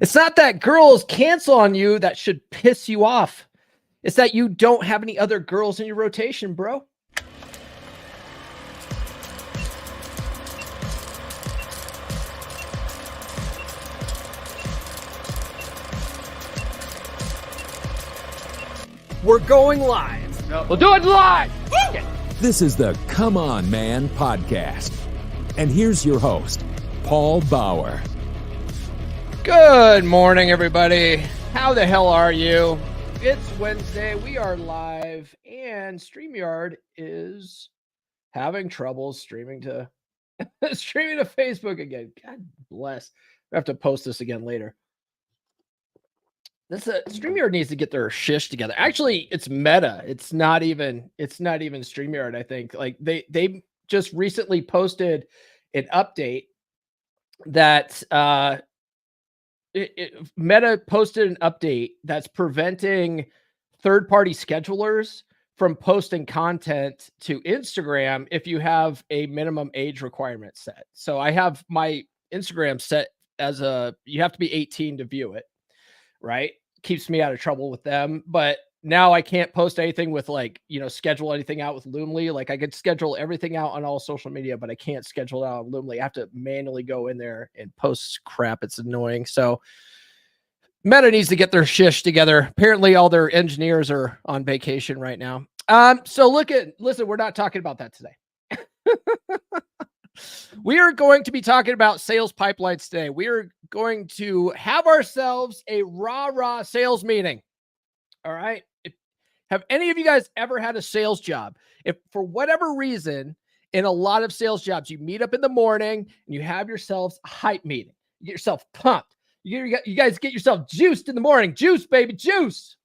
It's not that girls cancel on you that should piss you off. It's that you don't have any other girls in your rotation, bro. We're going live. No, we'll do it live. This is the Come On Man podcast. And here's your host, Paul Bauer. Good morning, everybody. How the hell are you? It's Wednesday. We are live, and StreamYard is having trouble streaming to Facebook again. God bless. I have to post this again later. StreamYard needs to get their shish together. Actually, it's Meta. It's not even StreamYard, I think. Like they just recently posted an update that Meta posted an update that's preventing third-party schedulers from posting content to Instagram if you have a minimum age requirement set. So I have my Instagram set as you have to be 18 to view it. Right? Keeps me out of trouble with them. But now I can't post anything with schedule anything out with Loomly. Like I could schedule everything out on all social media, but I can't schedule it out on Loomly. I have to manually go in there and post crap. It's annoying. So Meta needs to get their shish together. Apparently all their engineers are on vacation right now. So listen, we're not talking about that today. We are going to be talking about sales pipelines today. We are going to have ourselves a rah-rah sales meeting. All right. Have any of you guys ever had a sales job? If for whatever reason, in a lot of sales jobs, you meet up in the morning and you have yourselves a hype meeting. You get yourself pumped. You guys get yourself juiced in the morning. Juice, baby, juice.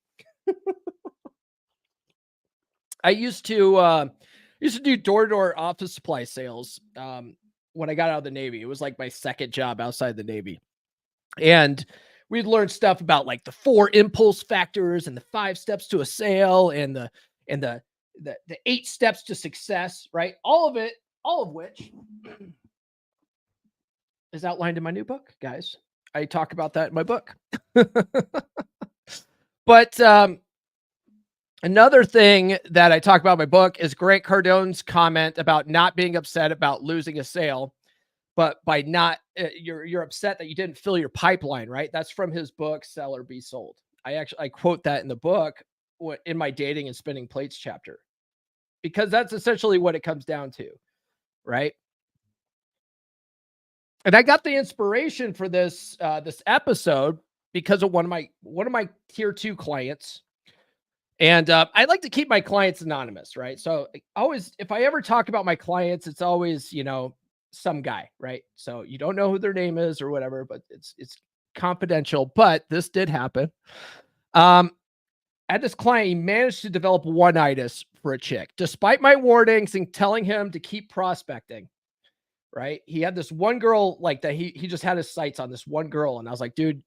I used to do door-to-door office supply sales when I got out of the Navy. It was like my second job outside the Navy. And we'd learn stuff about like the 4 impulse factors and the 5 steps to a sale and the 8 steps to success, right? All of which is outlined in my new book, guys. I talk about that in my book. But another thing that I talk about in my book is Grant Cardone's comment about not being upset about losing a sale, but by not, you're upset that you didn't fill your pipeline, right? That's from his book, Sell or Be Sold. I quote that in the book in my dating and spinning plates chapter, because that's essentially what it comes down to, right? And I got the inspiration for this episode because of one of my tier 2 clients. And I like to keep my clients anonymous, right? So always, if I ever talk about my clients, it's always, some guy, right? So you don't know who their name is or whatever, but it's confidential. But this did happen. At this client, he managed to develop one-itis for a chick, despite my warnings and telling him to keep prospecting, right? He had this one girl like that. He just had his sights on this one girl. And I was like, dude,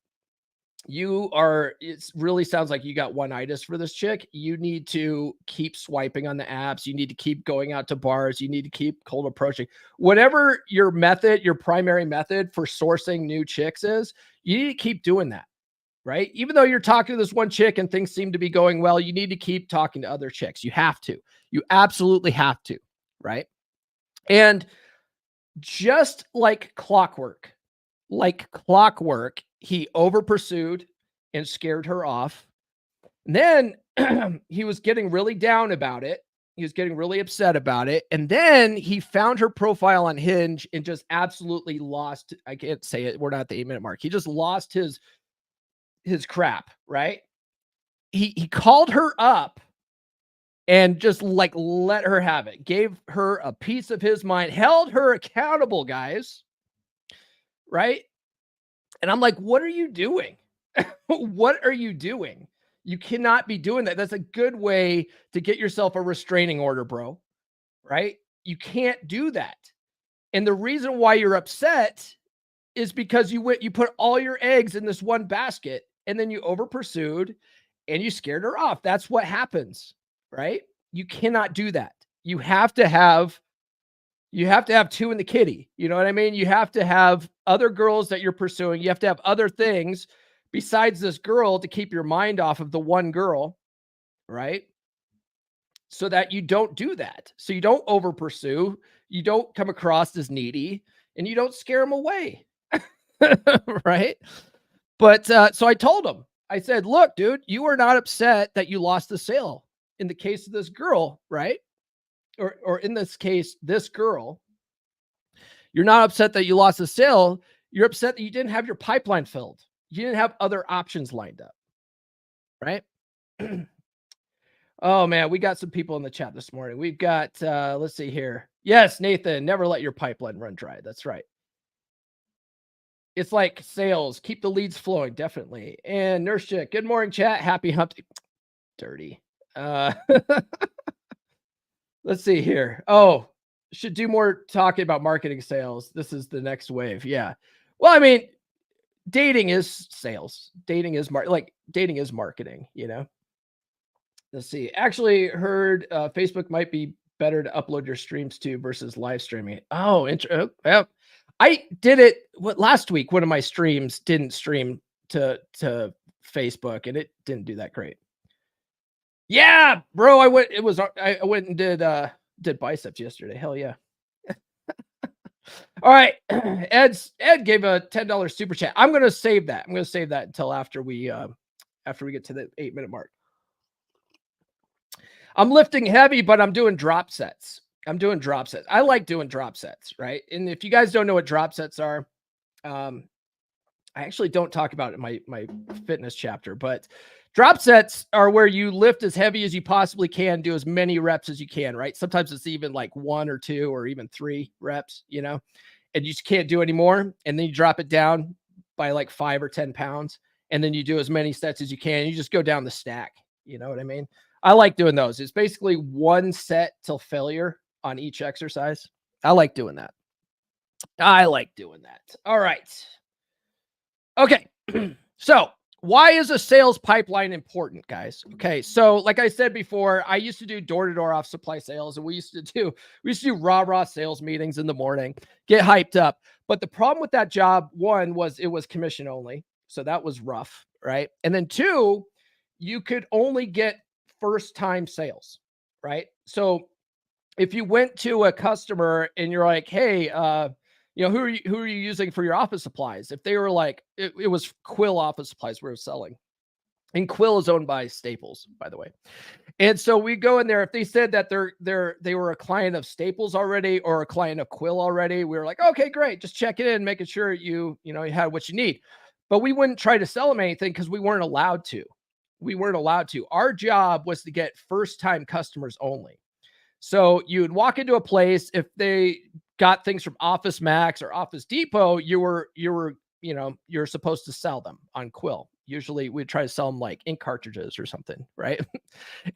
it really sounds like you got one-itis for this chick. You need to keep swiping on the apps. You need to keep going out to bars. You need to keep cold approaching. Whatever your primary method for sourcing new chicks is, you need to keep doing that, right? Even though you're talking to this one chick and things seem to be going well, you need to keep talking to other chicks. You have to. You absolutely have to, right? And just like clockwork, he over pursued and scared her off. And then he was getting really down about it. He was getting really upset about it. And then he found her profile on Hinge and just absolutely lost. I can't say it. We're not at the 8-minute mark. He just lost his crap, right? He called her up and just like let her have it. Gave her a piece of his mind, held her accountable, guys. Right? And I'm like, what are you doing? What are you doing? You cannot be doing that. That's a good way to get yourself a restraining order, bro. Right? You can't do that. And the reason why you're upset is because you put all your eggs in this one basket and then you over pursued and you scared her off. That's what happens, right? You cannot do that. You have to have You have to have two in the kitty. You know what I mean? You have to have other girls that you're pursuing. You have to have other things besides this girl to keep your mind off of the one girl, right? So that you don't do that. So you don't over pursue, you don't come across as needy, and you don't scare them away. Right? But so I told him, I said, look, dude, you are not upset that you lost the sale in the case of this girl, right? Or in this case, this girl. You're not upset that you lost the sale. You're upset that you didn't have your pipeline filled. You didn't have other options lined up, right? Oh man, we got some people in the chat this morning. We've got let's see here. Yes, Nathan, never let your pipeline run dry. That's right. It's like sales, keep the leads flowing, definitely. And Nurse Chick, good morning, chat. Happy hump. Dirty. Let's see here. Oh, should do more talking about marketing sales. This is the next wave. Yeah. Well, I mean, dating is sales. Dating is dating is marketing, you know. Let's see. Actually heard Facebook might be better to upload your streams to versus live streaming. Oh, yeah. I did it last week. One of my streams didn't stream to Facebook, and it didn't do that great. Yeah, bro. I went and did biceps yesterday. Hell yeah. All right. Ed gave a $10 super chat. I'm gonna save that. I'm gonna save that until after we get to the 8-minute mark. I'm lifting heavy, but I'm doing drop sets. I like doing drop sets, right? And if you guys don't know what drop sets are, I actually don't talk about it in my fitness chapter, but drop sets are where you lift as heavy as you possibly can, do as many reps as you can, right? Sometimes it's even like 1 or 2 or even 3 reps, you know, and you just can't do any more. And then you drop it down by like 5 or 10 pounds. And then you do as many sets as you can. You just go down the stack. You know what I mean? I like doing those. It's basically 1 set till failure on each exercise. I like doing that. All right. Okay. So why is a sales pipeline important, guys? Okay. So like I said before, I used to do door-to-door off supply sales, and we used to do rah-rah sales meetings in the morning, get hyped up. But the problem with that job, one, was it was commission only. So that was rough, right? And then 2, you could only get first-time sales, right? So if you went to a customer and you're like, hey, you know, who are you using for your office supplies? If they were like, it was Quill office supplies we were selling. And Quill is owned by Staples, by the way. And so we go in there. If they said that they were a client of Staples already or a client of Quill already, we were like, okay, great. Just check it in, making sure you had what you need. But we wouldn't try to sell them anything because we weren't allowed to. Our job was to get first-time customers only. So you would walk into a place, if they got things from Office Max or Office Depot, you're supposed to sell them on Quill. Usually we'd try to sell them like ink cartridges or something, right?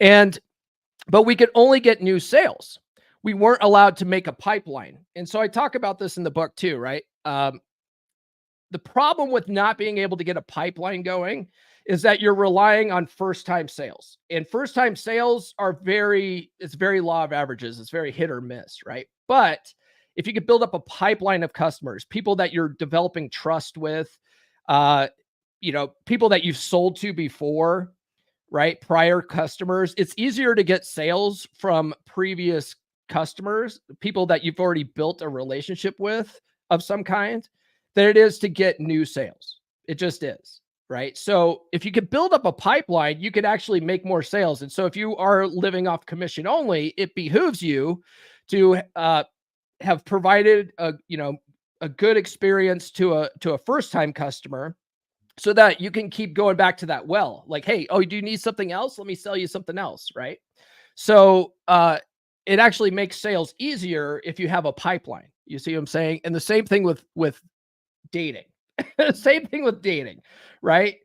But we could only get new sales. We weren't allowed to make a pipeline. And so I talk about this in the book too, right? The problem with not being able to get a pipeline going is that you're relying on first-time sales. And first-time sales it's very law of averages. It's very hit or miss, right? But if you could build up a pipeline of customers, people that you're developing trust with, people that you've sold to before, right? Prior customers, it's easier to get sales from previous customers, people that you've already built a relationship with of some kind, than it is to get new sales. It just is. Right. So if you could build up a pipeline, you could actually make more sales. And so if you are living off commission only, it behooves you to have provided a good experience to a first-time customer so that you can keep going back to that well. Like, hey, do you need something else? Let me sell you something else. Right. So it actually makes sales easier if you have a pipeline. You see what I'm saying? And the same thing with dating. Same thing with dating, right?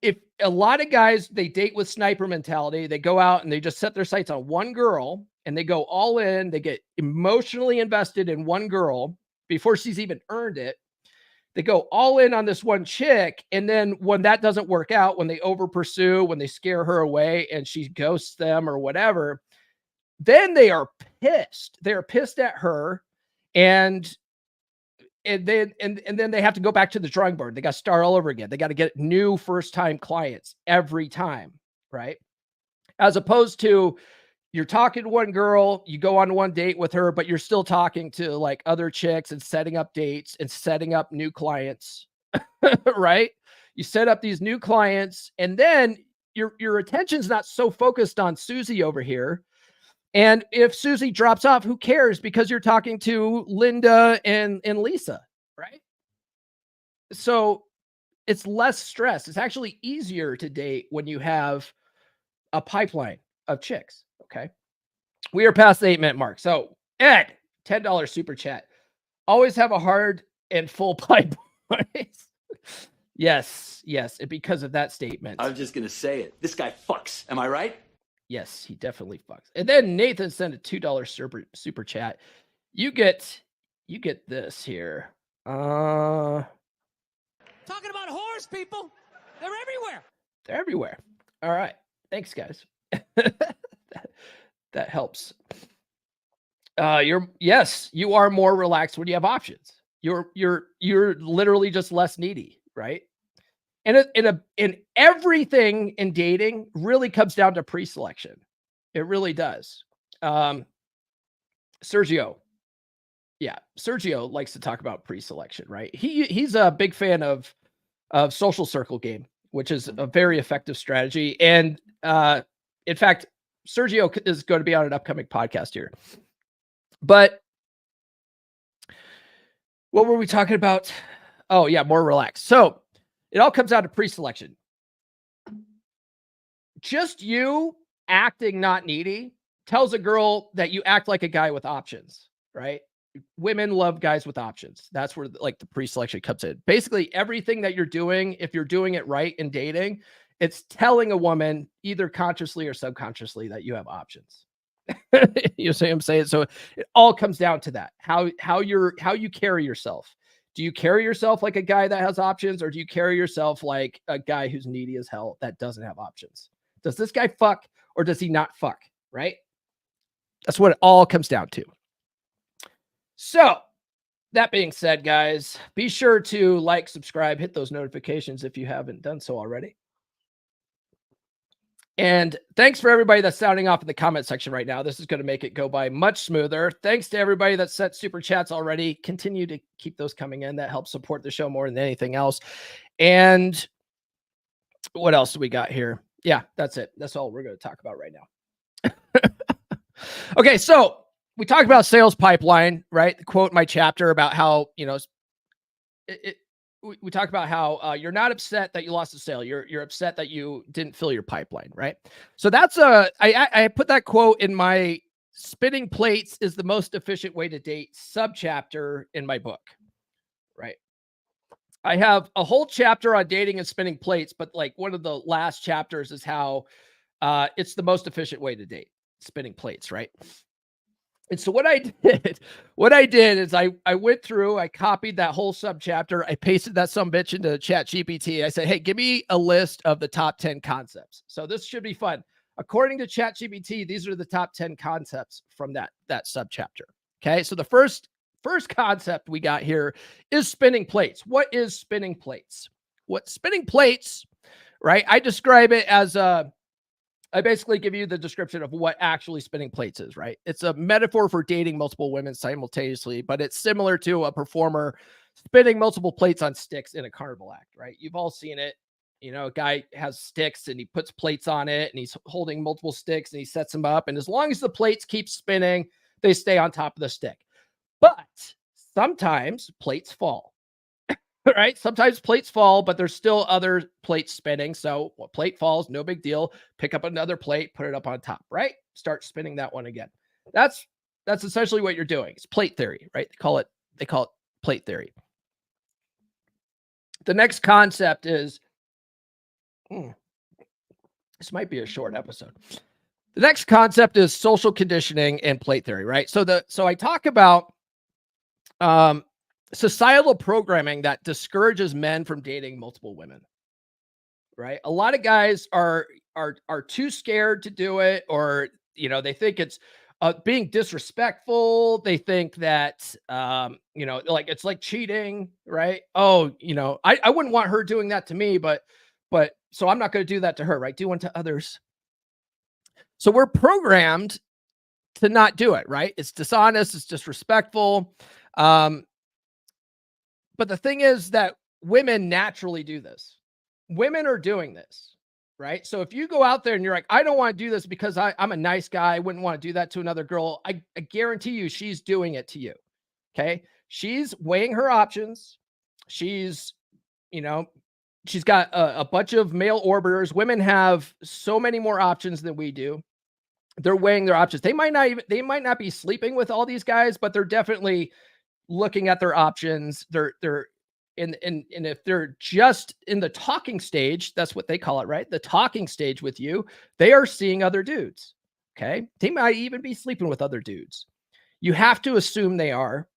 If a lot of guys, they date with sniper mentality, they go out and they just set their sights on one girl and they go all in, they get emotionally invested in one girl before she's even earned it. They go all in on this one chick. And then when that doesn't work out, when they over pursue, when they scare her away and she ghosts them or whatever, then they are pissed. They're pissed at her. And then they have to go back to the drawing board. They got to start all over again. They got to get new first-time clients every time, right? As opposed to you're talking to one girl, you go on one date with her, but you're still talking to like other chicks and setting up dates and setting up new clients, right? You set up these new clients, and then your attention's not so focused on Susie over here. And if Susie drops off, who cares? Because you're talking to Linda and Lisa, right? So it's less stress. It's actually easier to date when you have a pipeline of chicks. Okay. We are past the 8-minute mark. So Ed, $10 super chat. Always have a hard and full pipeline. Yes. And because of that statement. I was just going to say it. This guy fucks. Am I right? Yes, he definitely fucks. And then Nathan sent a $2 super chat. You get this here. Talking about whores, people. They're everywhere. They're everywhere. All right. Thanks, guys. that helps. You are more relaxed when you have options. You're literally just less needy, right? And in everything in dating really comes down to pre-selection. It really does. Sergio likes to talk about pre-selection, right? He's a big fan of social circle game, which is a very effective strategy. And in fact, Sergio is going to be on an upcoming podcast here. But what were we talking about? Oh yeah, more relaxed. So it all comes down to pre-selection. Just you acting not needy tells a girl that you act like a guy with options, right? Women love guys with options. That's where like the pre-selection comes in. Basically, everything that you're doing, if you're doing it right in dating, it's telling a woman either consciously or subconsciously that you have options. You see what I'm saying? So it all comes down to that. How you carry yourself. Do you carry yourself like a guy that has options, or do you carry yourself like a guy who's needy as hell that doesn't have options? Does this guy fuck or does he not fuck? Right? That's what it all comes down to. So that being said, guys, be sure to like, subscribe, hit those notifications if you haven't done so already. And thanks for everybody that's sounding off in the comment section right now. This is going to make it go by much smoother. Thanks to everybody that sent super chats already. Continue to keep those coming in. That helps support the show more than anything else. And what else do we got here? Yeah, that's it. That's all we're going to talk about right now. Okay, so we talked about sales pipeline, right? Quote my chapter about how, we talked about how you're not upset that you lost a sale. You're upset that you didn't fill your pipeline, right? So that's I put that quote in my spinning plates is the most efficient way to date subchapter in my book, right? I have a whole chapter on dating and spinning plates, but like one of the last chapters is how it's the most efficient way to date, spinning plates, right? And so what I did is I went through, I copied that whole subchapter. I pasted that sumbitch into ChatGPT. I said, hey, give me a list of the top 10 concepts. So this should be fun. According to ChatGPT, these are the top 10 concepts from that subchapter. Okay. So the first concept we got here is spinning plates. What is spinning plates? What spinning plates, right? I describe it as I basically give you the description of what actually spinning plates is, right? It's a metaphor for dating multiple women simultaneously, but it's similar to a performer spinning multiple plates on sticks in a carnival act, right? You've all seen it. A guy has sticks and he puts plates on it and he's holding multiple sticks and he sets them up. And as long as the plates keep spinning, they stay on top of the stick. But sometimes plates fall. Right? Sometimes plates fall, but there's still other plates spinning. So a plate falls, no big deal. Pick up another plate, put it up on top, right? Start spinning that one again. That's essentially what you're doing. It's plate theory, right? They call it plate theory. The next concept is this might be a short episode. The next concept is social conditioning and plate theory, right? So I talk about societal programming that discourages men from dating multiple women, right? A lot of guys are too scared to do it, or they think it's, being disrespectful. They think that, like it's like cheating, right? Oh, I wouldn't want her doing that to me, but so I'm not going to do that to her, right? Do unto others. So we're programmed to not do it, right? It's dishonest. It's disrespectful. But the thing is that women naturally do this. Women are doing this. Right. So if you go out there and you're like, I don't want to do this because I'm a nice guy, I wouldn't want to do that to another girl. I guarantee you she's doing it to you. Okay. She's weighing her options. She's got a bunch of male orbiters. Women have so many more options than we do. They're weighing their options. They might not be sleeping with all these guys, but they're definitely looking at their options. And if they're just in the talking stage, that's what they call it, right? The talking stage with you, they are seeing other dudes. Okay. They might even be sleeping with other dudes. You have to assume they are,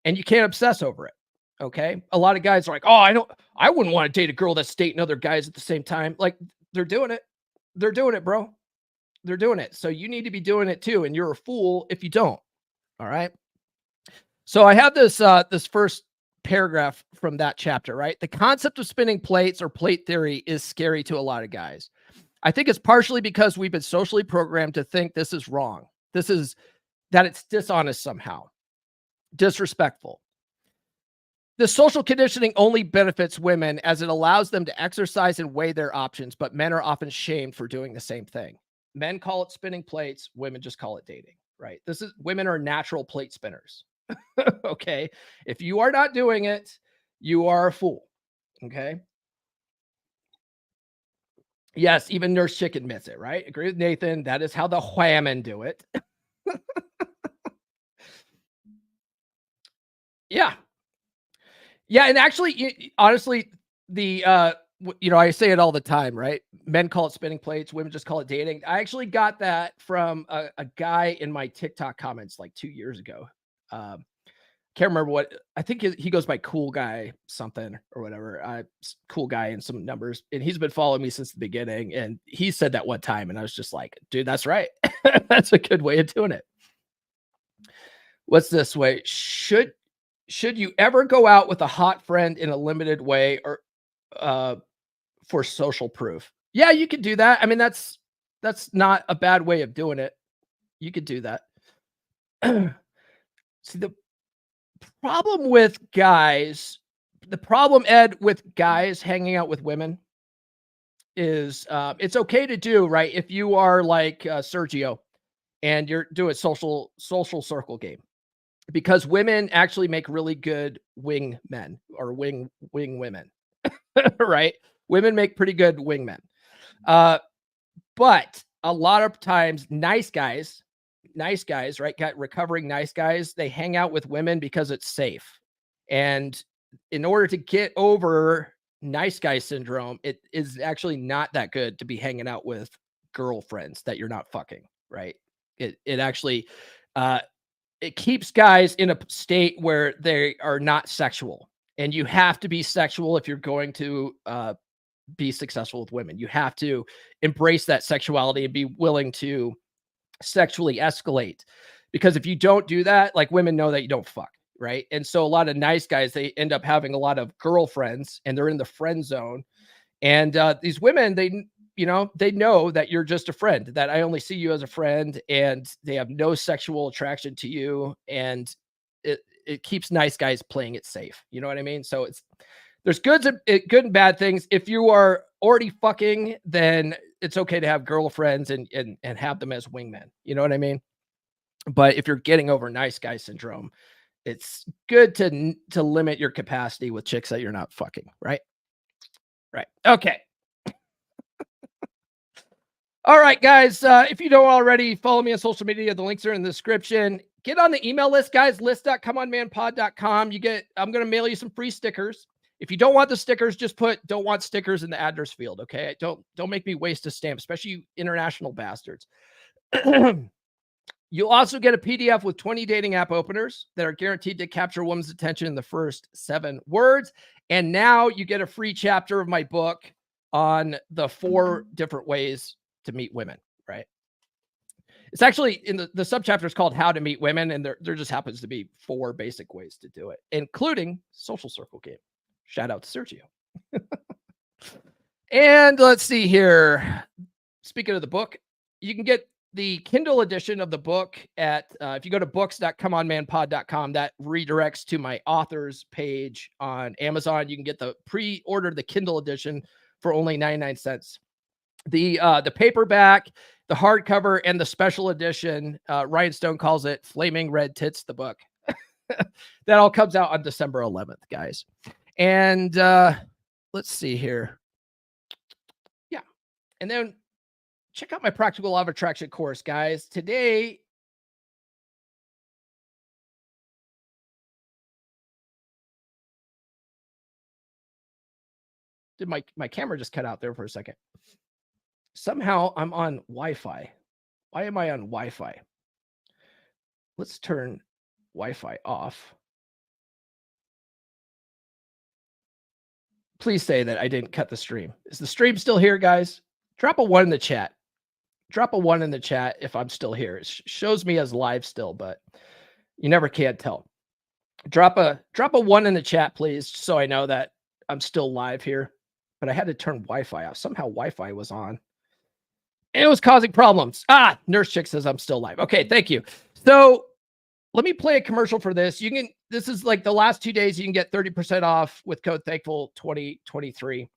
and you can't obsess over it. Okay. A lot of guys are like, oh, I wouldn't want to date a girl that's dating other guys at the same time. Like, they're doing it. They're doing it, bro. They're doing it. So you need to be doing it too. And you're a fool if you don't. All right. So I have this first paragraph from that chapter, right? The concept of spinning plates or plate theory is scary to a lot of guys. I think it's partially because we've been socially programmed to think this is wrong. That it's dishonest somehow, disrespectful. The social conditioning only benefits women as it allows them to exercise and weigh their options, but men are often shamed for doing the same thing. Men call it spinning plates, women just call it dating, right? Women are natural plate spinners. Okay. If you are not doing it, you are a fool. Okay. Yes, even Nurse Chick admits it, right? Agree with Nathan. That is how the whammen do it. Yeah. Yeah. And actually, honestly, I say it all the time, right? Men call it spinning plates. Women just call it dating. I actually got that from a guy in my TikTok comments like 2 years ago. Can't remember what, I think he goes by Cool Guy something or whatever. Cool Guy and some numbers. And he's been following me since the beginning. And he said that one time. And I was just like, dude, that's right. That's a good way of doing it. What's this way? Should you ever go out with a hot friend in a limited way or for social proof? Yeah, you could do that. I mean, that's not a bad way of doing it. You could do that. See, the problem, Ed, with guys hanging out with women is it's okay to do, right? If you are like Sergio and you're doing social circle game, because women actually make really good wing men or wing women, right? Women make pretty good wingmen. But a lot of times nice guys, right? Recovering nice guys, they hang out with women because it's safe. And in order to get over nice guy syndrome, it is actually not that good to be hanging out with girlfriends that you're not fucking, right? It actually, it keeps guys in a state where they are not sexual. And you have to be sexual if you're going to be successful with women. You have to embrace that sexuality and be willing to sexually escalate, because if you don't do that, like, women know that you don't fuck, right? And so a lot of nice guys, they end up having a lot of girlfriends and they're in the friend zone. And these women, they know that you're just a friend, that I only see you as a friend, and they have no sexual attraction to you. And it keeps nice guys playing it safe. You know what I mean? So there's good and bad things. If you are already fucking, then it's okay to have girlfriends and have them as wingmen. You know what I mean? But if you're getting over nice guy syndrome, it's good to limit your capacity with chicks that you're not fucking, right? Right. Okay. All right, guys. If you don't already, follow me on social media. The links are in the description. Get on the email list, guys. list.comeonmanpod.com. I'm going to mail you some free stickers. If you don't want the stickers, just put "don't want stickers" in the address field. Okay. Don't make me waste a stamp, especially you international bastards. You'll also get a PDF with 20 dating app openers that are guaranteed to capture a woman's attention in the first 7 words. And now you get a free chapter of my book on the 4 different ways to meet women, right? It's actually in the subchapter is called How to Meet Women, and there just happens to be 4 basic ways to do it, including social circle game. Shout out to Sergio. And let's see here. Speaking of the book, you can get the Kindle edition of the book at, if you go to books.comeonmanpod.com, that redirects to my authors page on Amazon. You can get the pre-order the Kindle edition for only 99 cents. The paperback, the hardcover, and the special edition, Ryan Stone calls it Flaming Red Tits, the book. That all comes out on December 11th, guys. And let's see here. Yeah. And then check out my Practical Law of Attraction course, guys. Today, did my camera just cut out there for a second? Somehow I'm on Wi-Fi. Why am I on Wi-Fi? Let's turn Wi-Fi off. Please say that I didn't cut the stream. Is the stream still here, guys? Drop a 1 in the chat. Drop a 1 in the chat if I'm still here. It shows me as live still, but you never can tell. Drop a 1 in the chat, please, so I know that I'm still live here. But I had to turn Wi-Fi off. Somehow Wi-Fi was on. And it was causing problems. Nurse Chick says I'm still live. Okay, thank you. So let me play a commercial for this. This is like the last 2 days, you can get 30% off with code Thankful 2023.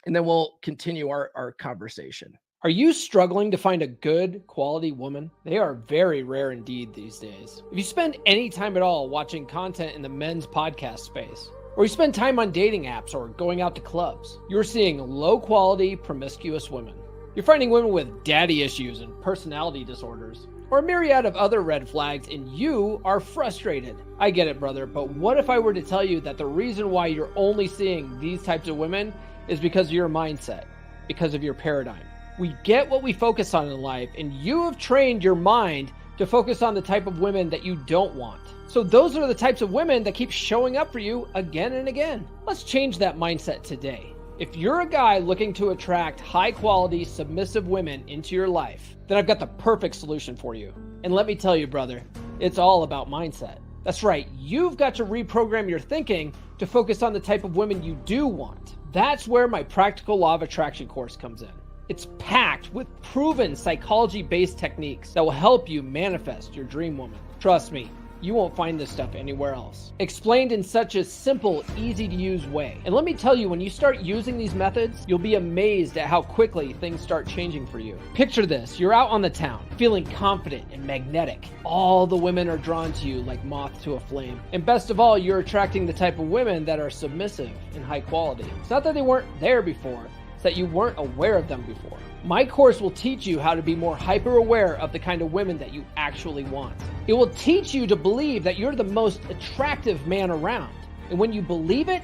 And then we'll continue our conversation. Are you struggling to find a good quality woman? They are very rare indeed these days. If you spend any time at all watching content in the men's podcast space, or you spend time on dating apps or going out to clubs, you're seeing low quality, promiscuous women. You're finding women with daddy issues and personality disorders, or a myriad of other red flags, and you are frustrated. I get it, brother, but what if I were to tell you that the reason why you're only seeing these types of women is because of your mindset, because of your paradigm. We get what we focus on in life, and you have trained your mind to focus on the type of women that you don't want. So those are the types of women that keep showing up for you again and again. Let's change that mindset today. If you're a guy looking to attract high-quality, submissive women into your life, then I've got the perfect solution for you. And let me tell you, brother, it's all about mindset. That's right, you've got to reprogram your thinking to focus on the type of women you do want. That's where my Practical Law of Attraction course comes in. It's packed with proven psychology-based techniques that will help you manifest your dream woman. Trust me, you won't find this stuff anywhere else. Explained in such a simple, easy-to-use way. And let me tell you, when you start using these methods, you'll be amazed at how quickly things start changing for you. Picture this, you're out on the town, feeling confident and magnetic. All the women are drawn to you like moth to a flame. And best of all, you're attracting the type of women that are submissive and high quality. It's not that they weren't there before, it's that you weren't aware of them before. My course will teach you how to be more hyper aware of the kind of women that you actually want. It will teach you to believe that you're the most attractive man around. And when you believe it,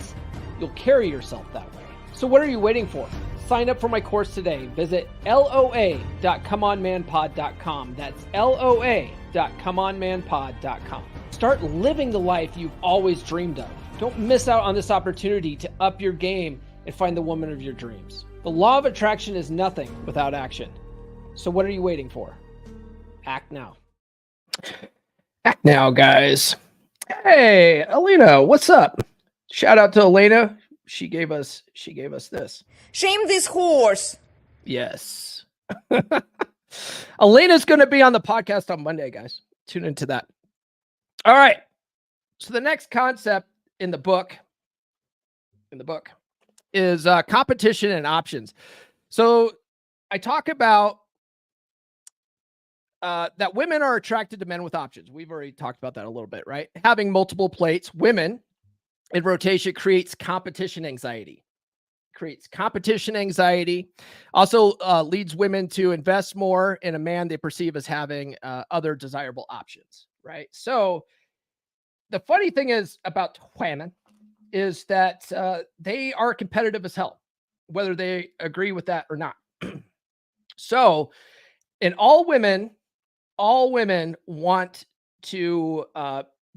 you'll carry yourself that way. So what are you waiting for? Sign up for my course today. Visit loa.comeonmanpod.com. That's loa.comeonmanpod.com. Start living the life you've always dreamed of. Don't miss out on this opportunity to up your game and find the woman of your dreams. The law of attraction is nothing without action. So what are you waiting for? Act now. Act now, guys. Hey, Elena, what's up? Shout out to Elena. She gave us this. Shame this horse. Yes. Elena's going to be on the podcast on Monday, guys. Tune into that. All right. So the next concept in the book is competition and options. So I talk about that women are attracted to men with options. We've already talked about that a little bit, right? Having multiple plates, women in rotation creates competition anxiety. Also leads women to invest more in a man they perceive as having other desirable options, right? So the funny thing is about women is that they are competitive as hell, whether they agree with that or not. So, and all women want to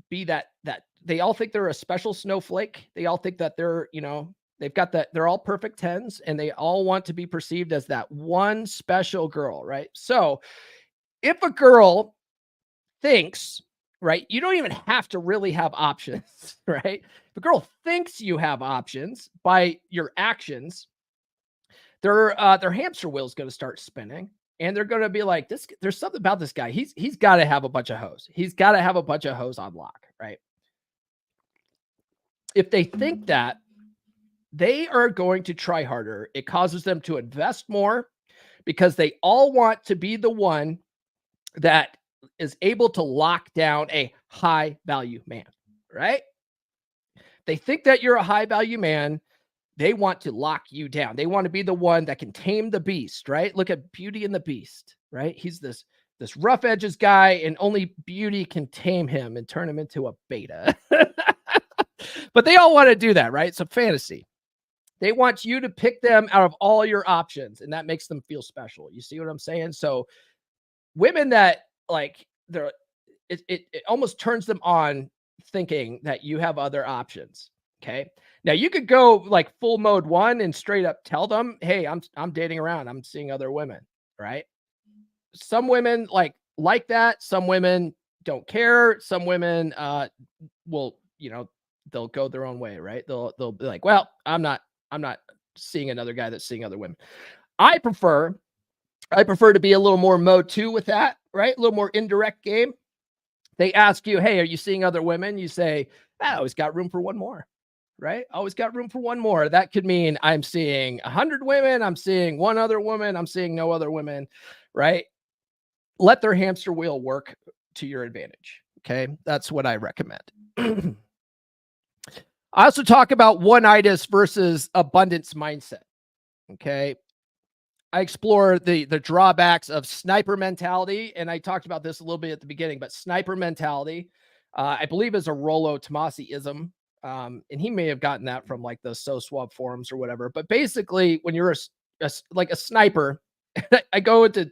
be that they all think they're a special snowflake. They all think that they're, they've got that, they're all perfect 10s, and they all want to be perceived as that one special girl, right? So if a girl thinks, right, you don't even have to really have options, right? If a girl thinks you have options by your actions, their hamster wheel is going to start spinning, and they're going to be like, "This, there's something about this guy. He's got to have a bunch of hoes. He's got to have a bunch of hoes on lock, right?" If they think that, they are going to try harder. It causes them to invest more because they all want to be the one that is able to lock down a high value man, right? They think that you're a high value man. They want to lock you down. They want to be the one that can tame the beast, right? Look at Beauty and the Beast, right? He's this rough edges guy, and only Beauty can tame him and turn him into a beta. But they all want to do that, right? It's a fantasy. They want you to pick them out of all your options, and that makes them feel special. You see what I'm saying? So women that like, it almost turns them on thinking that you have other options. Okay. Now you could go like full mode 1 and straight up tell them, "Hey, I'm dating around. I'm seeing other women." Right. Some women like that. Some women don't care. Some women will, they'll go their own way, right? They'll be like, "Well, I'm not seeing another guy that's seeing other women." I prefer to be a little more mode 2 with that, right? A little more indirect game. They ask you, "Hey, are you seeing other women?" You say, "I always got room for one more," right? Always got room for one more. That could mean I'm seeing 100 women. I'm seeing one other woman. I'm seeing no other women, right? Let their hamster wheel work to your advantage. Okay. That's what I recommend. I also talk about one-itis versus abundance mindset. Okay. I explore the drawbacks of sniper mentality, and I talked about this a little bit at the beginning, but sniper mentality, I believe, is a Rollo Tomasi-ism, and he may have gotten that from like the So Swab forums or whatever. But basically, when you're like a sniper, I go into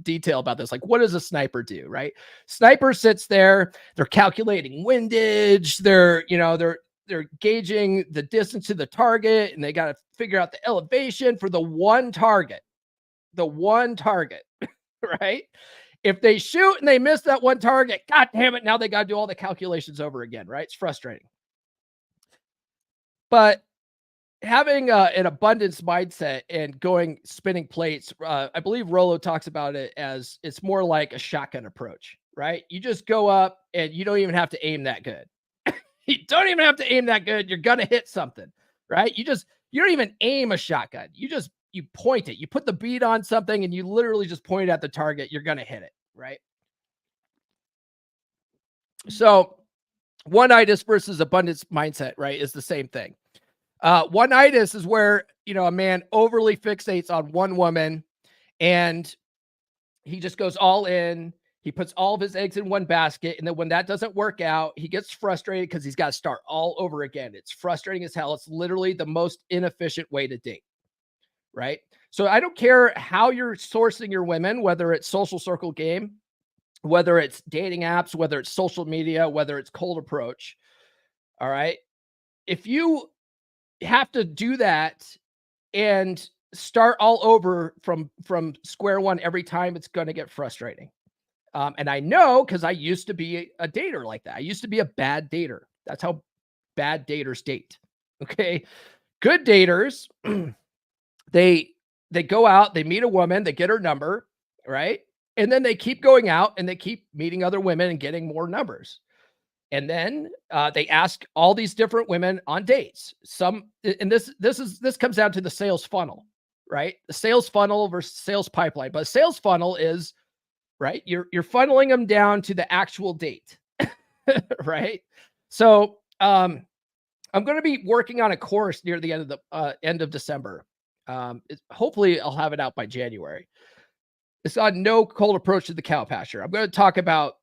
detail about this. Like, what does a sniper do, right? Sniper sits there, they're calculating windage, they're gauging the distance to the target, and they got to figure out the elevation for the one target, right? If they shoot and they miss that one target, God damn it, now they got to do all the calculations over again, right? It's frustrating. But having an abundance mindset and spinning plates, I believe Rollo talks about it as it's more like a shotgun approach, right? You just go up and you don't even have to aim that good. You don't even have to aim that good. You're going to hit something, right? You don't even aim a shotgun. You point it. You put the bead on something and you literally just point it at the target. You're going to hit it, right? So one-itis versus abundance mindset, right, is the same thing. One-itis is where, a man overly fixates on one woman and he just goes all in. He puts all of his eggs in one basket. And then when that doesn't work out, he gets frustrated because he's got to start all over again. It's frustrating as hell. It's literally the most inefficient way to date, right? So I don't care how you're sourcing your women, whether it's social circle game, whether it's dating apps, whether it's social media, whether it's cold approach. All right. If you have to do that and start all over from square one every time, it's going to get frustrating. And I know, because I used to be a dater like that. I used to be a bad dater. That's how bad daters date. Okay. Good daters, they go out, they meet a woman, they get her number, right? And then they keep going out and they keep meeting other women and getting more numbers. And then they ask all these different women on dates. This comes down to the sales funnel, right? The sales funnel versus sales pipeline. But sales funnel is, right, you're funneling them down to the actual date, right? So I'm going to be working on a course near the end of December. Hopefully I'll have it out by January. It's on no cold approach to the cow pasture. I'm going to talk about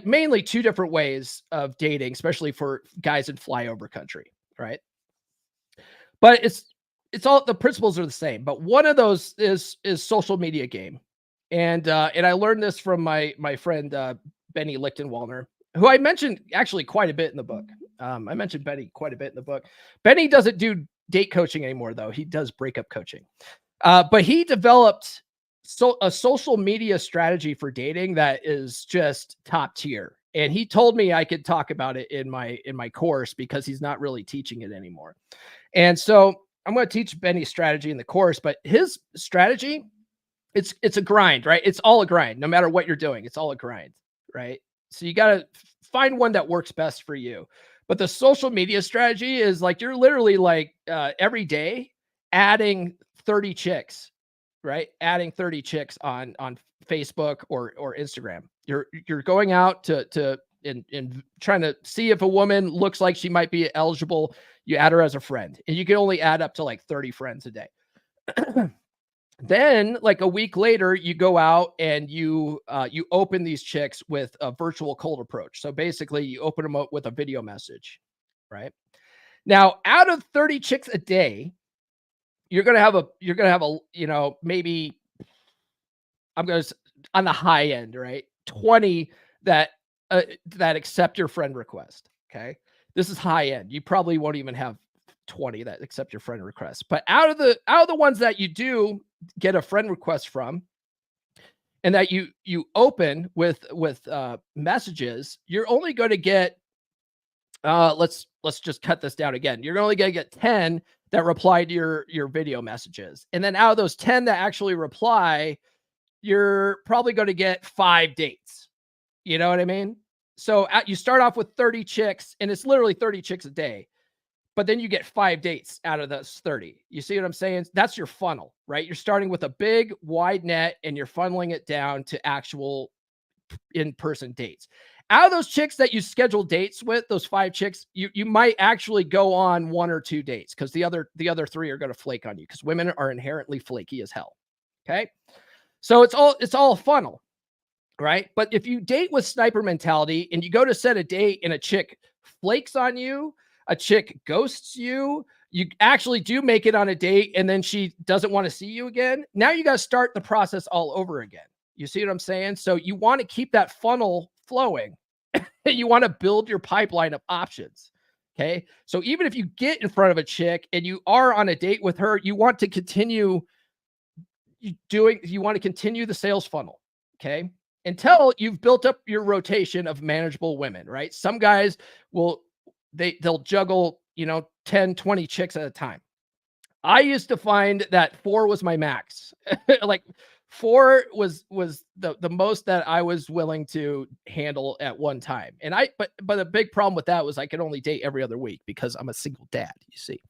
mainly two different ways of dating, especially for guys in flyover country, right? But it's all, the principles are the same, but one of those is social media game. And I learned this from my friend, Benny Lichtenwalner, who I mentioned actually quite a bit in the book. I mentioned Benny quite a bit in the book. Benny doesn't do date coaching anymore, though. He does breakup coaching. But he developed a social media strategy for dating that is just top tier. And he told me I could talk about it in my course because he's not really teaching it anymore. And so I'm going to teach Benny's strategy in the course, but his strategy, it's a grind, right? It's all a grind. No matter what you're doing, it's all a grind, right? So you got to find one that works best for you. But the social media strategy is like, you're literally like every day adding 30 chicks, right? Adding 30 chicks on Facebook or Instagram. You're going out to trying to see if a woman looks like she might be eligible. You add her as a friend, and you can only add up to like 30 friends a day. Then like a week later, you go out and you open these chicks with a virtual cold approach. So basically you open them up with a video message, right? Now, out of 30 chicks a day, you're going to have a, you know, maybe I'm going to on the high end, right? 20 that accept your friend request. Okay. This is high end. You probably won't even have 20 that accept your friend request, but out of the ones that you do get a friend request from and that you open with messages, you're only going to get, let's just cut this down again. You're only going to get 10 that reply to your video messages. And then out of those 10 that actually reply, you're probably going to get 5 dates. You know what I mean? So you start off with 30 chicks, and it's literally 30 chicks a day, but then you get 5 dates out of those 30. You see what I'm saying? That's your funnel, right? You're starting with a big wide net and you're funneling it down to actual in-person dates. Out of those chicks that you schedule dates with, those 5 chicks, you might actually go on 1 or 2 dates because the other 3 are going to flake on you because women are inherently flaky as hell. Okay. So it's all a funnel, right? But if you date with sniper mentality and you go to set a date and a chick flakes on you, a chick ghosts you, you actually do make it on a date and then she doesn't want to see you again. Now you got to start the process all over again. You see what I'm saying? So you want to keep that funnel flowing. You want to build your pipeline of options. Okay. So even if you get in front of a chick and you are on a date with her, you want to continue the sales funnel. Okay. Until you've built up your rotation of manageable women, right? Some guys they'll juggle, 10, 20 chicks at a time. I used to find that 4 was my max. Like 4 was the most that I was willing to handle at one time. And but the big problem with that was I could only date every other week because I'm a single dad, you see.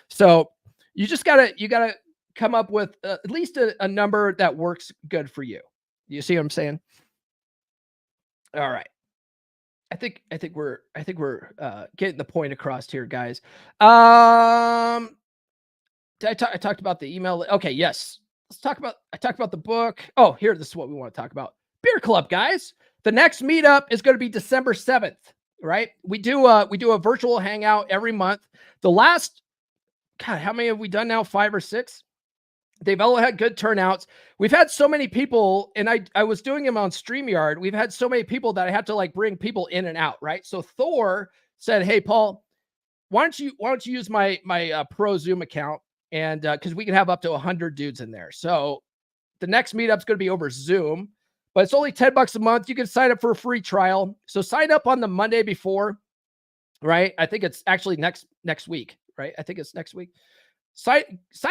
So you just gotta come up with at least a number that works good for you. You see what I'm saying? All right. I think we're getting the point across here, guys. I talked about the email. Okay, yes. I talked about the book. Oh, here, this is what we want to talk about. Beer Club, guys. The next meetup is going to be December 7th, right? We do a virtual hangout every month. The last, God, how many have we done now? 5 or 6? They've all had good turnouts. We've had so many people, and I was doing them on StreamYard. We've had so many people that I had to like bring people in and out, right? So Thor said, "Hey, Paul, why don't you use my pro Zoom account, and because we can have up to 100 dudes in there." So the next meetup's going to be over Zoom, but it's only $10 a month. You can sign up for a free trial. So sign up on the Monday before, right? I think it's actually next week, right? I think it's next week. Sign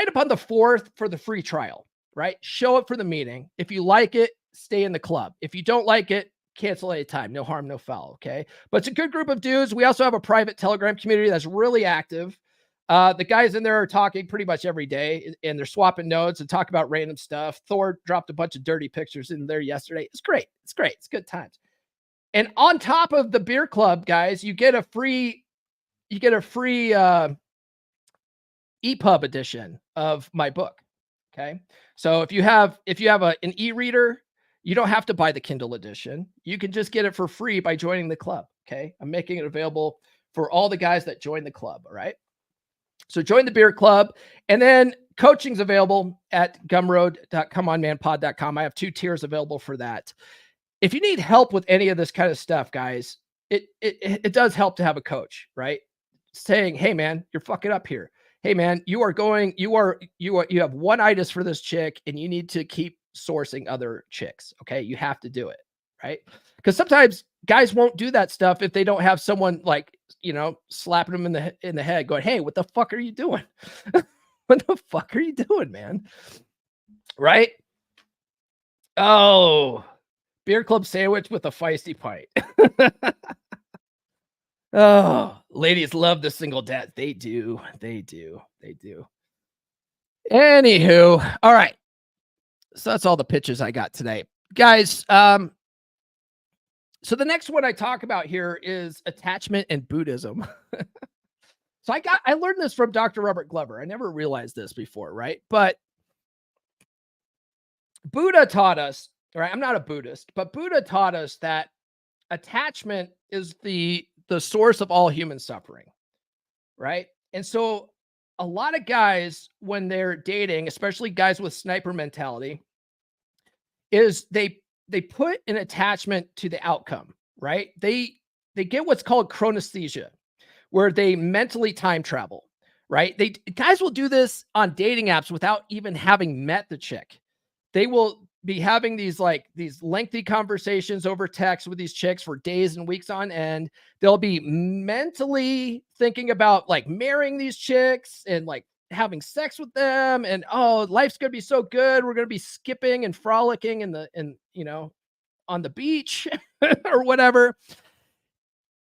up on the 4th for the free trial, right? Show up for the meeting. If you like it, stay in the club. If you don't like it, cancel any time. No harm, no foul, okay? But it's a good group of dudes. We also have a private Telegram community that's really active. The guys in there are talking pretty much every day, and they're swapping notes and talk about random stuff. Thor dropped a bunch of dirty pictures in there yesterday. It's great. It's great. It's good times. And on top of the Beer Club, guys, you get a free EPUB edition of my book. Okay. So if you have an e-reader, you don't have to buy the Kindle edition. You can just get it for free by joining the club. Okay. I'm making it available for all the guys that join the club. All right. So join the Beer Club, and then coaching's available at gumroad.comeonmanpod.com. I have 2 tiers available for that. If you need help with any of this kind of stuff, guys, it does help to have a coach, right? Saying, "Hey man, you're fucking up here. Hey man, you have one itis for this chick and you need to keep sourcing other chicks. Okay. You have to do it. Right. Because sometimes guys won't do that stuff if they don't have someone like, slapping them in the head going, hey, what the fuck are you doing? What the fuck are you doing, man? Right. Oh, beer club sandwich with a feisty pint. Oh, ladies love the single dad. They do. Anywho, all right. So that's all the pitches I got today, guys. So the next one I talk about here is attachment and Buddhism. So I learned this from Dr. Robert Glover. I never realized this before, right? But Buddha taught us, right? I'm not a Buddhist, but Buddha taught us that attachment is the source of all human suffering, right? And so a lot of guys, when they're dating, especially guys with sniper mentality, is they put an attachment to the outcome, right? They get what's called chronesthesia, where they mentally time travel, right? Guys will do this on dating apps without even having met the chick. They will be having these lengthy conversations over text with these chicks for days and weeks on end. They'll be mentally thinking about like marrying these chicks and like having sex with them. And, oh, life's going to be so good. We're going to be skipping and frolicking on the beach or whatever.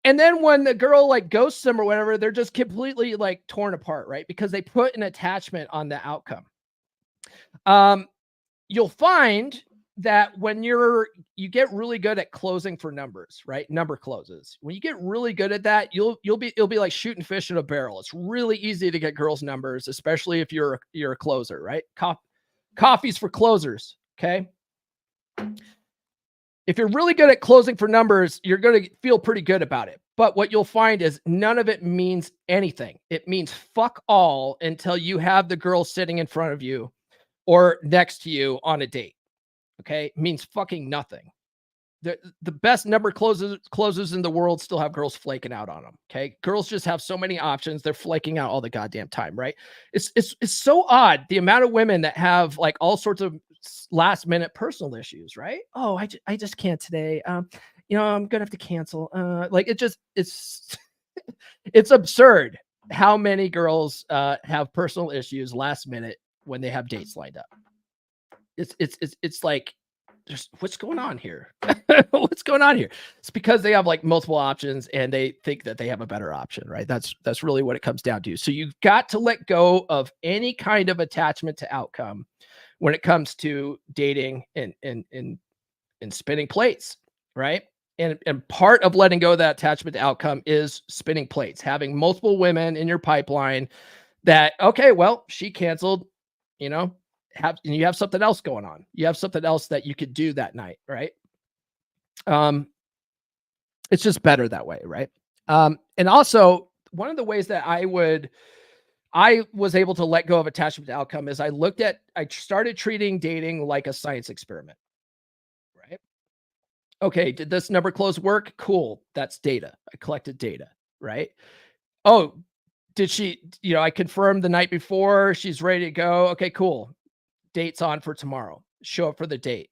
And then when the girl like ghosts them or whatever, they're just completely like torn apart, right? Because they put an attachment on the outcome. You'll find that when you get really good at closing for numbers, right? Number closes. When you get really good at that, it'll be like shooting fish in a barrel. It's really easy to get girls' numbers, especially if you're a closer, right? Coffee's for closers. Okay. If you're really good at closing for numbers, you're going to feel pretty good about it. But what you'll find is none of it means anything. It means fuck all until you have the girl sitting in front of you or next to you on a date. Okay. It means fucking nothing. The best number closes in the world still have girls flaking out on them. Okay. Girls just have so many options. They're flaking out all the goddamn time. Right. It's so odd. The amount of women that have like all sorts of last minute personal issues, right? Oh, I just can't today. I'm gonna have to cancel. It's it's absurd how many girls have personal issues last minute when they have dates lined up. It's like, what's going on here? What's going on here? It's because they have like multiple options and they think that they have a better option, right? That's really what it comes down to. So you've got to let go of any kind of attachment to outcome when it comes to dating and spinning plates, right? And part of letting go of that attachment to outcome is spinning plates, having multiple women in your pipeline that, okay, well, she canceled, you have something else going on. You have something else that you could do that night, right? It's just better that way, right? And also one of the ways that I was able to let go of attachment to outcome is I started treating dating like a science experiment, right? Okay, did this number close work? Cool. That's data. I collected data, right? Oh, did she, I confirmed the night before she's ready to go. Okay, cool. Date's on for tomorrow. Show up for the date.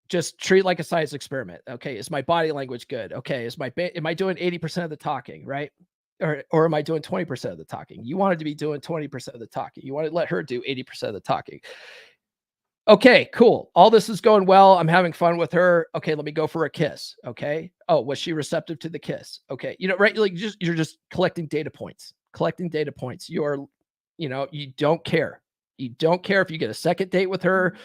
Just treat like a science experiment. Okay, is my body language good? Okay, am I doing 80% of the talking, right? Or am I doing 20% of the talking? You wanted to be doing 20% of the talking. You want to let her do 80% of the talking. Okay, cool. All this is going well. I'm having fun with her. Okay, let me go for a kiss. Okay. Oh, was she receptive to the kiss? Okay. Right. Like you're just collecting data points. You don't care. You don't care if you get a second date with her.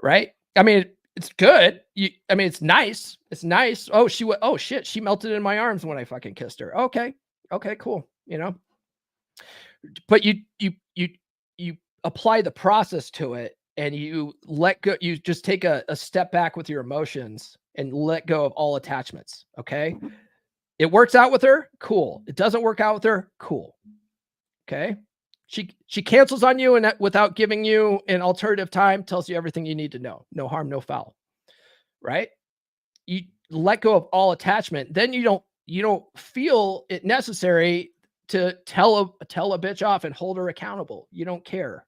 Right. I mean, it's good. It's nice. It's nice. Oh, shit. She melted in my arms when I fucking kissed her. Okay, cool. But you apply the process to it and you let go. You just take a step back with your emotions and let go of all attachments. Okay. It works out with her. Cool. It doesn't work out with her. Cool. Okay. She cancels on you and without giving you an alternative time, tells you everything you need to know. No harm, no foul. Right? You let go of all attachment. Then you don't feel it necessary to tell a bitch off and hold her accountable. You don't care.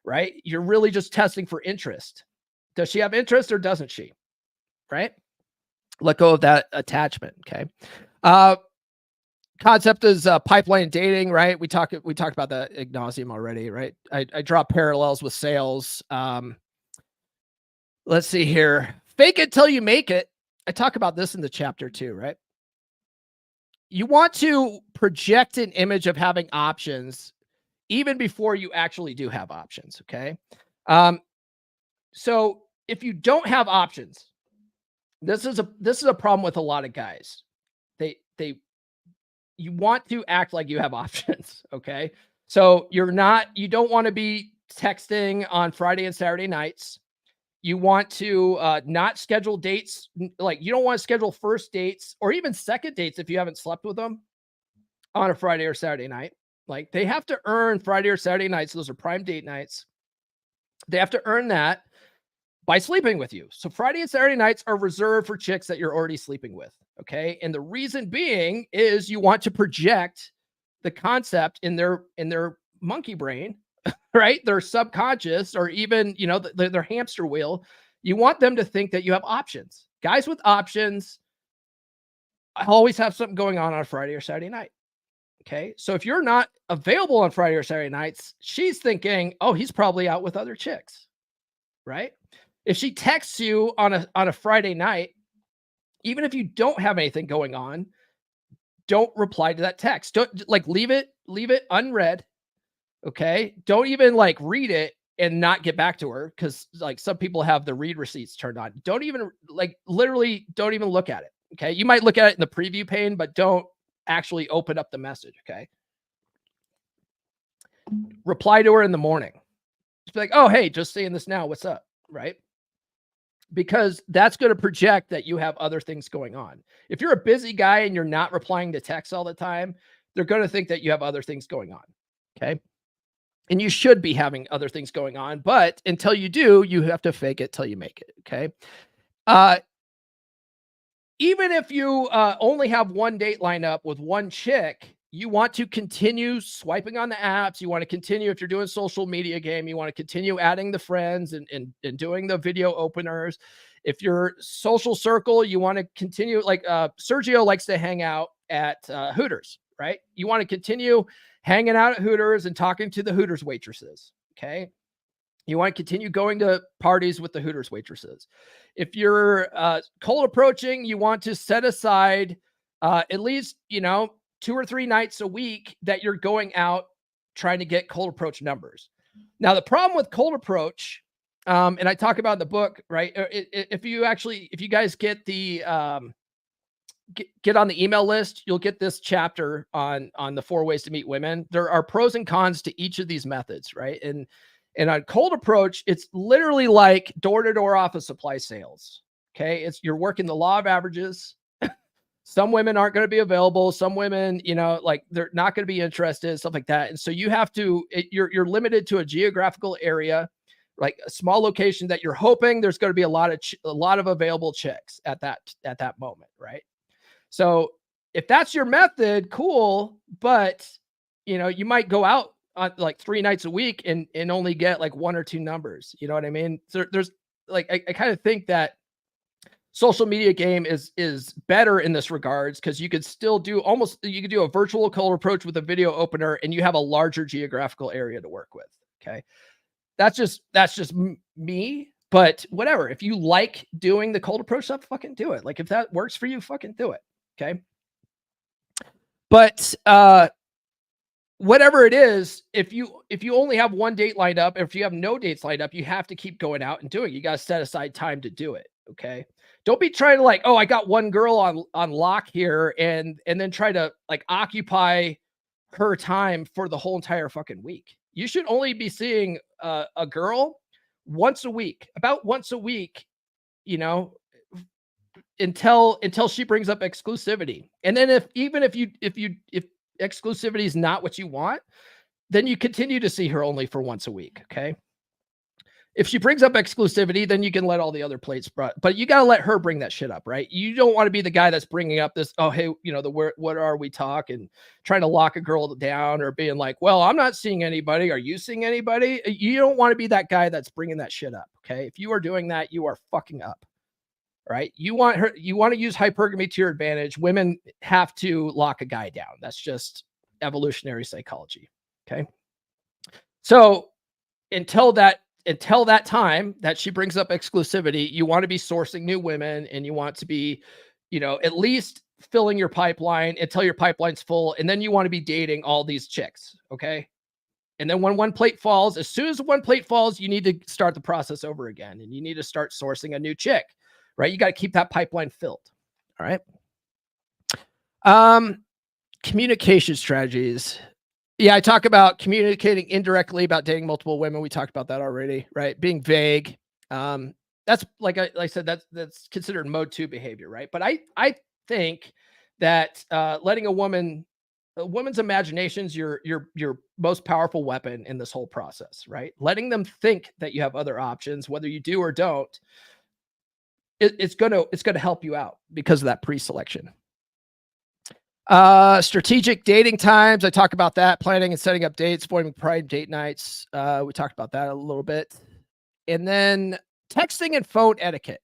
Right? You're really just testing for interest. Does she have interest or doesn't she? Right? Let go of that attachment. Okay. Concept is pipeline dating, right? We talked about that ad nauseum already, right? I draw parallels with sales. Let's see here. Fake it till you make it. I talk about this in the chapter too, right? You want to project an image of having options even before you actually do have options. Okay. So if you don't have options, this is a problem with a lot of guys. You want to act like you have options. Okay. So you don't want to be texting on Friday and Saturday nights. You want to not schedule dates. Like you don't want to schedule first dates or even second dates if you haven't slept with them on a Friday or Saturday night. Like they have to earn Friday or Saturday nights. Those are prime date nights. They have to earn that by sleeping with you. So Friday and Saturday nights are reserved for chicks that you're already sleeping with. Okay. And the reason being is you want to project the concept in their monkey brain, right? Their subconscious, or even, their hamster wheel. You want them to think that you have options. Guys with options always have something going on a Friday or Saturday night. Okay. So if you're not available on Friday or Saturday nights, she's thinking, oh, he's probably out with other chicks. Right. If she texts you on a Friday night, even if you don't have anything going on, don't reply to that text. Don't leave it unread. Okay. Don't even read it and not get back to her. Cause some people have the read receipts turned on. Don't even literally don't even look at it. Okay. You might look at it in the preview pane, but don't actually open up the message. Okay. Reply to her in the morning. Just be like, oh, hey, just saying this now. What's up? Right. Because that's going to project that you have other things going on. If you're a busy guy and you're not replying to texts all the time, they're going to think that you have other things going on. Okay. And you should be having other things going on, but until you do, you have to fake it till you make it. Okay. Even if you only have one date lined up with one chick, you want to continue swiping on the apps. You want to continue, if you're doing social media game, you want to continue adding the friends and doing the video openers. If you're social circle, you want to continue, Sergio likes to hang out at Hooters, right? You want to continue hanging out at Hooters and talking to the Hooters waitresses. Okay. You want to continue going to parties with the Hooters waitresses. If you're cold approaching, you want to set aside at least, 2 or 3 nights a week that you're going out trying to get cold approach numbers. Now, the problem with cold approach, and I talk about in the book, right? If you guys get the get on the email list, you'll get this chapter on the 4 ways to meet women. There are pros and cons to each of these methods, right? And on cold approach, it's literally like door-to-door office supply sales. Okay. You're working the law of averages. Some women aren't going to be available. Some women, they're not going to be interested, stuff like that. And so you have to, you're limited to a geographical area, like a small location that you're hoping there's going to be a lot of available chicks at that moment. Right. So if that's your method, cool. But you might go out on 3 nights a week and only get 1 or 2 numbers. You know what I mean? So there's I kind of think that social media game is better in this regards, because you could still do a virtual cold approach with a video opener and you have a larger geographical area to work with. Okay. That's just me, but whatever. If you like doing the cold approach stuff, fucking do it. If that works for you, fucking do it. Okay. But, whatever it is, if you only have one date lined up, if you have no dates lined up, you have to keep going out and doing it. You got to set aside time to do it. Okay. Don't be trying to I got one girl on lock here and then try to occupy her time for the whole entire fucking week. You should only be seeing a girl about once a week, until she brings up exclusivity. And then if exclusivity is not what you want, then you continue to see her only for once a week. Okay. If she brings up exclusivity, then you can let all the other plates, but you got to let her bring that shit up, right? You don't want to be the guy that's bringing up this, oh, hey, what are we talking, trying to lock a girl down, or being like, well, I'm not seeing anybody. Are you seeing anybody? You don't want to be that guy that's bringing that shit up. Okay. If you are doing that, you are fucking up. Right. You want to use hypergamy to your advantage. Women have to lock a guy down. That's just evolutionary psychology. Okay. So until that time that she brings up exclusivity, you want to be sourcing new women, and you want to be, at least filling your pipeline until your pipeline's full. And then you want to be dating all these chicks. Okay. And then when one plate falls, as soon as one plate falls, you need to start the process over again, and you need to start sourcing a new chick, right? You got to keep that pipeline filled. All right. Communication strategies. Yeah, I talk about communicating indirectly about dating multiple women. We talked about that already, right? Being vague. That's like I said, that's considered mode 2 behavior, right? But I think that letting a woman's imagination's your most powerful weapon in this whole process, right? Letting them think that you have other options, whether you do or don't, it's gonna help you out because of that pre-selection. Strategic dating times. I talk about that, planning and setting up dates, avoiding private date nights. We talked about that a little bit. And then texting and phone etiquette.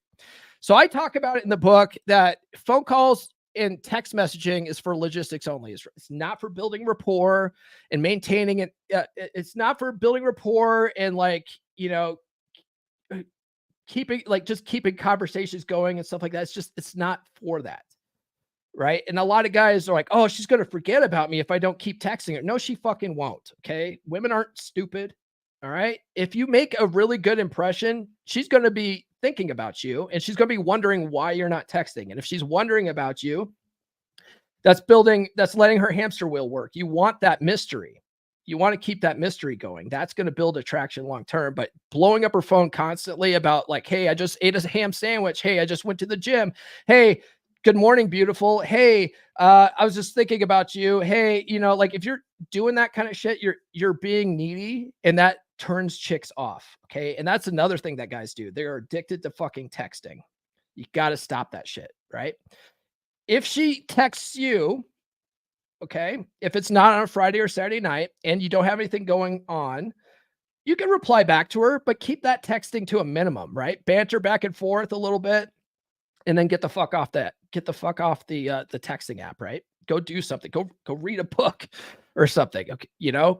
So I talk about it in the book that phone calls and text messaging is for logistics only. It's not for building rapport and maintaining it. It's not for building rapport and keeping conversations going and stuff like that. It's not for that. Right. And a lot of guys are like, oh, she's going to forget about me if I don't keep texting her. No, she fucking won't. Okay. Women aren't stupid. All right. If you make a really good impression, she's going to be thinking about you, and she's going to be wondering why you're not texting. And if she's wondering about you, that's letting her hamster wheel work. You want that mystery. You want to keep that mystery going. That's going to build attraction long term. But blowing up her phone constantly about like, hey, I just ate a ham sandwich. Hey, I just went to the gym. Hey, good morning, beautiful. Hey, I was just thinking about you. Hey, if you're doing that kind of shit, you're being needy, and that turns chicks off. Okay. And that's another thing that guys do. They're addicted to fucking texting. You got to stop that shit. Right. If she texts you, okay, if it's not on a Friday or Saturday night and you don't have anything going on, you can reply back to her, but keep that texting to a minimum, right? Banter back and forth a little bit, and then get the fuck off the texting app, right? Go do something. Go read a book or something. Okay,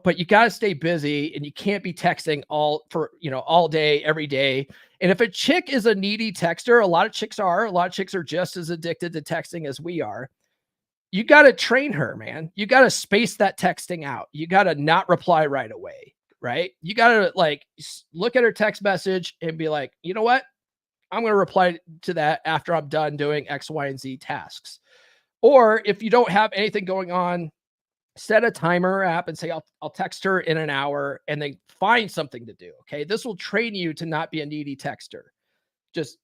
but you got to stay busy, and you can't be texting all day, every day. And if a chick is a needy texter, a lot of chicks are just as addicted to texting as we are. You got to train her, man. You got to space that texting out. You got to not reply right away, right? You got to look at her text message and be like, you know what? I'm going to reply to that after I'm done doing X, Y, and Z tasks. Or if you don't have anything going on, set a timer app and say, I'll text her in an hour, and then find something to do. Okay. This will train you to not be a needy texter. Just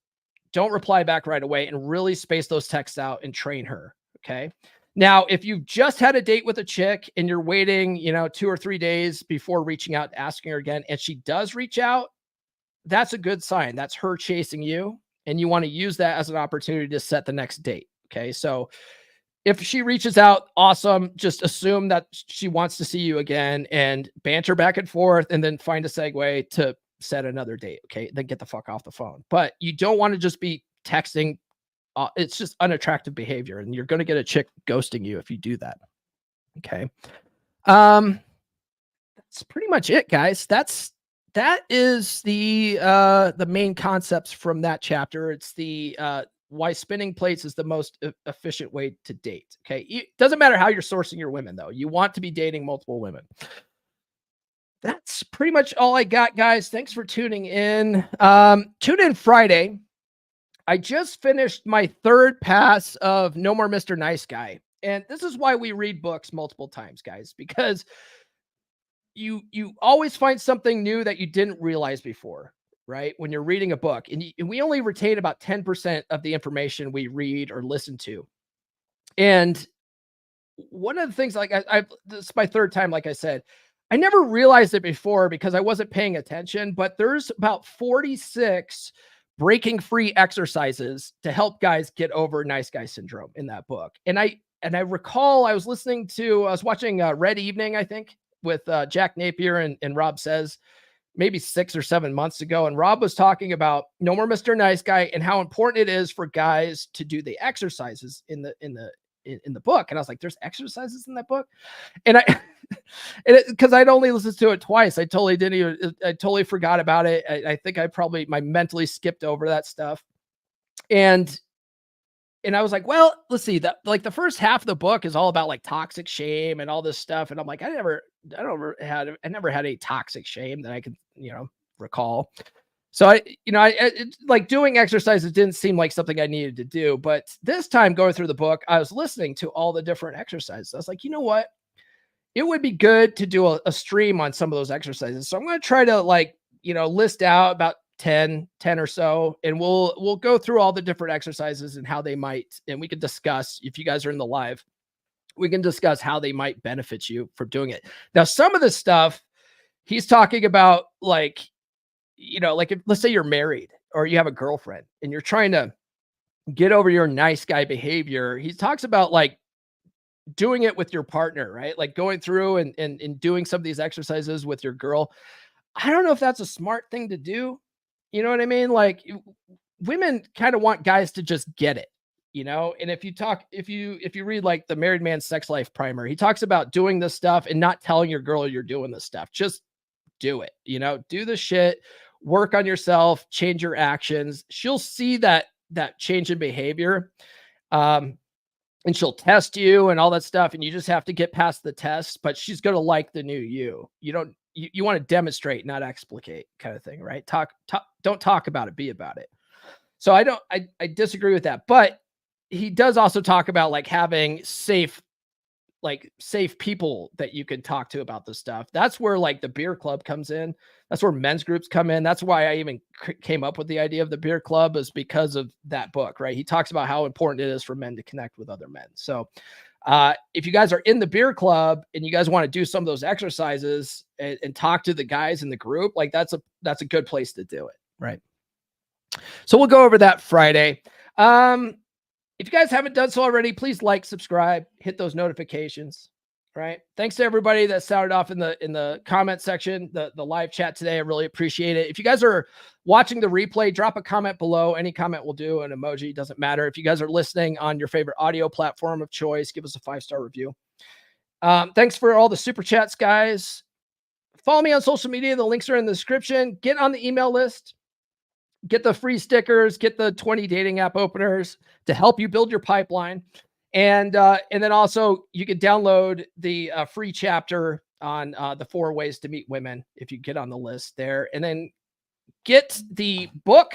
don't reply back right away, and really space those texts out and train her. Okay. Now, if you've just had a date with a chick and you're waiting, 2 or 3 days before reaching out, asking her again, and she does reach out, that's a good sign. That's her chasing you, and you want to use that as an opportunity to set the next date. Okay. So if she reaches out, awesome. Just assume that she wants to see you again, and banter back and forth, and then find a segue to set another date. Okay. Then get the fuck off the phone. But you don't want to just be texting. It's just unattractive behavior, and you're going to get a chick ghosting you if you do that. Okay. That's pretty much it, guys. That is the main concepts from that chapter. It's the why spinning plates is the most efficient way to date. Okay. It doesn't matter how you're sourcing your women, though. You want to be dating multiple women. That's pretty much all I got, guys. Thanks for tuning in. Tune in Friday. I just finished my 3rd pass of No More Mr. Nice Guy. And this is why we read books multiple times, guys, because you always find something new that you didn't realize before, right? When you're reading a book, and we only retain about 10% of the information we read or listen to. And one of the things, this is my 3rd time, like I said, I never realized it before because I wasn't paying attention, but there's about 46 breaking free exercises to help guys get over nice guy syndrome in that book. And I recall I was watching Red Evening, I think, with Jack Napier and Rob Says maybe 6 or 7 months ago. And Rob was talking about No More Mr. Nice Guy and how important it is for guys to do the exercises in the book. And I was like, there's exercises in that book. And because I'd only listened to it twice, I totally forgot about it. I think I mentally skipped over that stuff. And I was like, well, let's see, that like the first half of the book is all about like toxic shame and all this stuff. And I'm like, I never had any toxic shame that I could, recall. So it's like doing exercises didn't seem like something I needed to do. But this time going through the book, I was listening to all the different exercises. I was like, you know what? It would be good to do a stream on some of those exercises. So I'm going to try to list out about 10 or so, and we'll go through all the different exercises and how they might, and we can discuss, if you guys are in the live, we can discuss how they might benefit you from doing it. Now, some of the stuff he's talking about, like if, let's say you're married or you have a girlfriend and you're trying to get over your nice guy behavior. He talks about like doing it with your partner, right? Like going through and doing some of these exercises with your girl. I don't know if that's a smart thing to do. You know what I mean? Like women kind of want guys to just get it, and if you read like the Married Man Sex Life primer, he talks about doing this stuff and not telling your girl you're doing this stuff. Just do it, do the shit, work on yourself, change your actions. She'll see that change in behavior. And she'll test you and all that stuff. And you just have to get past the test, but she's going to like the new you. You want to demonstrate, not explicate, kind of thing, right? Don't talk about it, be about it. So I disagree with that, but he does also talk about like having safe people that you can talk to about this stuff. That's where like the beer club comes in. That's where men's groups come in. That's why I even came up with the idea of the beer club, is because of that book, right? He talks about how important it is for men to connect with other men. So if you guys are in the beer club and you guys want to do some of those exercises and talk to the guys in the group, like that's a good place to do it. Right. So we'll go over that Friday. If you guys haven't done so already, please like, subscribe, hit those notifications. Right. Thanks to everybody that sounded off in the comment section, the live chat today. I really appreciate it. If you guys are watching the replay, drop a comment below. Any comment will do, an emoji, doesn't matter. If you guys are listening on your favorite audio platform of choice, give us a 5-star review. Thanks for all the super chats, guys. Follow me on social media. The links are in the description. Get on the email list. Get the free stickers, get the 20 dating app openers to help you build your pipeline. And then also you can download the free chapter on the 4 ways to meet women if you get on the list there. And then get the book,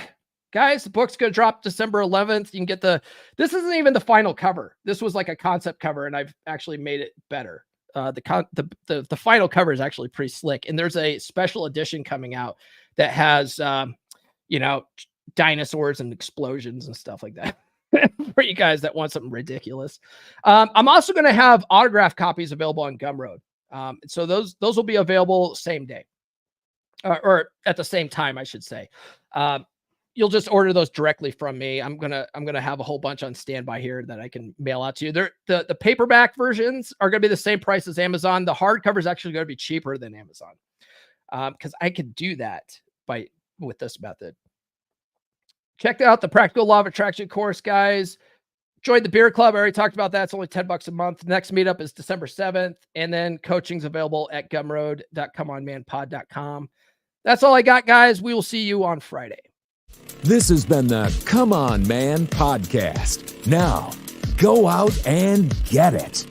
guys. The book's going to drop December 11th. You can get this isn't even the final cover. This was like a concept cover, and I've actually made it better. The final cover is actually pretty slick. And there's a special edition coming out that has, dinosaurs and explosions and stuff like that. For you guys that want something ridiculous. I'm also going to have autographed copies available on Gumroad. So those will be available same day or at the same time, I should say. You'll just order those directly from me. I'm going to have a whole bunch on standby here that I can mail out to you. The paperback versions are going to be the same price as Amazon. The hardcover is actually going to be cheaper than Amazon. Cause I can do that with this method. Check out the Practical Law of Attraction course, guys. Join the beer club. I already talked about that. It's only $10 a month. Next meetup is December 7th. And then coaching's available at gumroad.comeonmanpod.com. That's all I got, guys. We will see you on Friday. This has been the Come On Man podcast. Now, go out and get it.